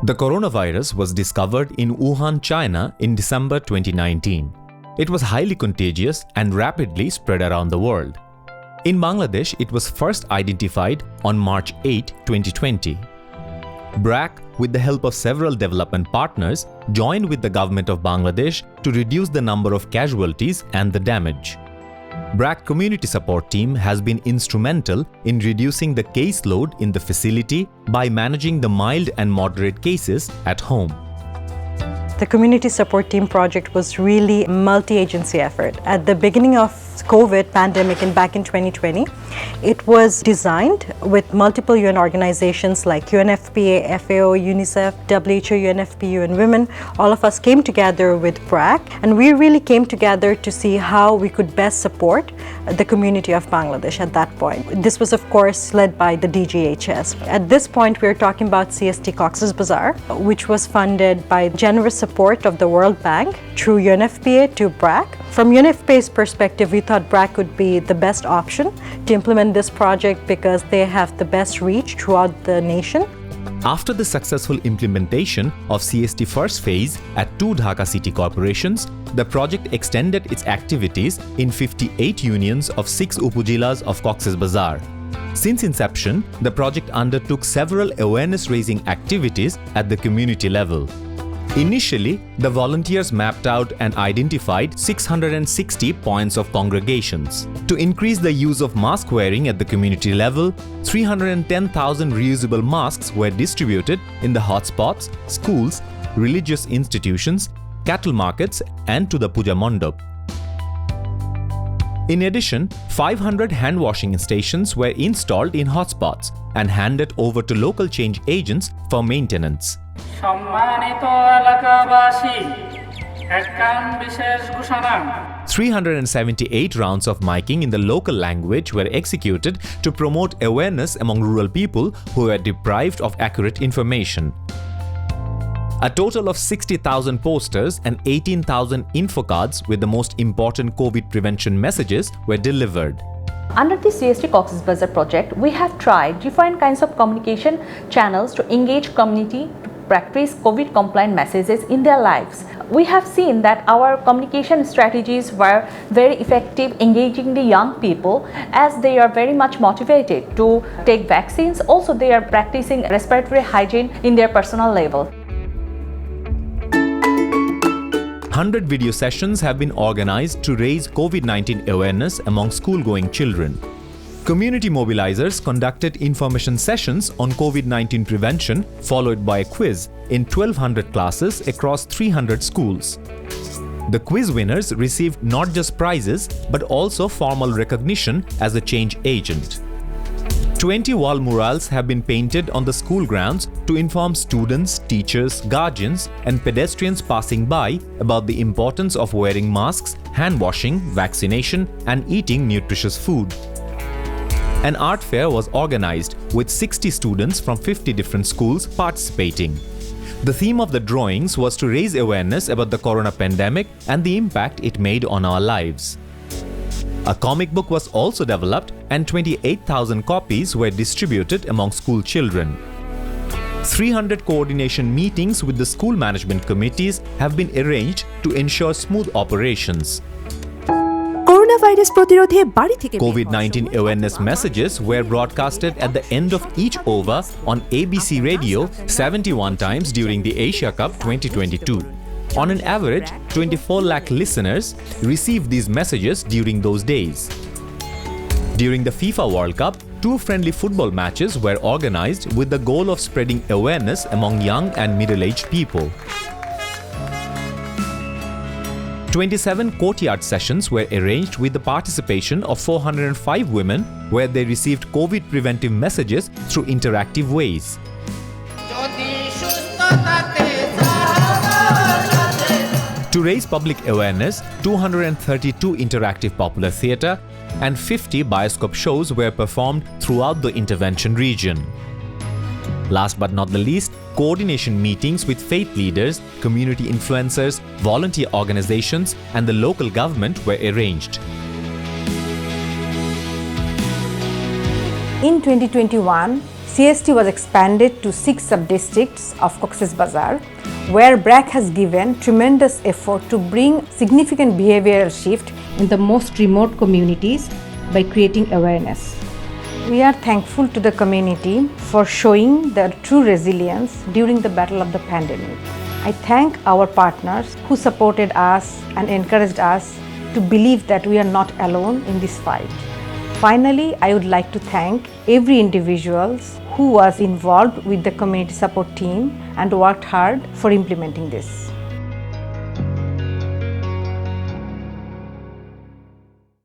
The coronavirus was discovered in Wuhan, China in December 2019. It was highly contagious and rapidly spread around the world. In Bangladesh, it was first identified on March 8, 2020. Brac, with the help of several development partners, joined with the government of Bangladesh to reduce the number of casualties and the damage. Brac Community Support Team has been instrumental in reducing the caseload in the facility by managing the mild and moderate cases at home. The Community Support Team project was really a multi-agency effort. At the beginning of COVID pandemic and back in 2020, it was designed with multiple UN organizations like UNFPA, FAO, UNICEF, WHO, UNFPA, and Women. All of us came together with Brac, and we really came together to see how we could best support the community of Bangladesh at that point. This was, of course, led by the DGHS. At this point, we're talking about CST Cox's Bazar, which was funded by generous support of the World Bank through UNFPA to Brac. From UNFPA's perspective, we thought Brac would be the best option to implement this project because they have the best reach throughout the nation. After the successful implementation of CST first phase at 2 Dhaka city corporations, the project extended its activities in 58 unions of 6 upujilas of Cox's Bazar. Since inception, the project undertook several awareness-raising activities at the community level. Initially, the volunteers mapped out and identified 660 points of congregations. To increase the use of mask wearing at the community level, 310,000 reusable masks were distributed in the hotspots, schools, religious institutions, cattle markets, and to the puja mandap. In addition, 500 hand washing stations were installed in hotspots and handed over to local change agents for maintenance. 378 rounds of miking in the local language were executed to promote awareness among rural people who were deprived of accurate information. A total of 60,000 posters and 18,000 infocards with the most important COVID prevention messages were delivered. Under the CST Cox's Bazar project, we have tried different kinds of communication channels to engage community to practice COVID compliant messages in their lives. We have seen that our communication strategies were very effective engaging the young people as they are very much motivated to take vaccines. Also, they are practicing respiratory hygiene in their personal level. 100 video sessions have been organized to raise COVID-19 awareness among school-going children. Community mobilizers conducted information sessions on COVID-19 prevention, followed by a quiz in 1,200 classes across 300 schools. The quiz winners received not just prizes, but also formal recognition as a change agent. 20 wall murals have been painted on the school grounds to inform students, teachers, guardians, and pedestrians passing by about the importance of wearing masks, hand washing, vaccination, and eating nutritious food. An art fair was organized with 60 students from 50 different schools participating. The theme of the drawings was to raise awareness about the corona pandemic and the impact it made on our lives. A comic book was also developed and 28,000 copies were distributed among school children. 300 coordination meetings with the school management committees have been arranged to ensure smooth operations. COVID-19 awareness messages were broadcasted at the end of each over on ABC Radio 71 times during the Asia Cup 2022. On an average, 24 lakh listeners received these messages during those days. During the FIFA World Cup, 2 friendly football matches were organized with the goal of spreading awareness among young and middle-aged people. 27 courtyard sessions were arranged with the participation of 405 women, where they received COVID preventive messages through interactive ways. To raise public awareness, 232 interactive popular theatre and 50 bioscope shows were performed throughout the intervention region. Last but not the least, coordination meetings with faith leaders, community influencers, volunteer organizations, and the local government were arranged. In 2021, CST was expanded to 6 sub-districts of Cox's Bazar, where Brac has given tremendous effort to bring significant behavioral shift in the most remote communities by creating awareness. We are thankful to the community for showing their true resilience during the battle of the pandemic. I thank our partners who supported us and encouraged us to believe that we are not alone in this fight. Finally, I would like to thank every individual who was involved with the community support team and worked hard for implementing this.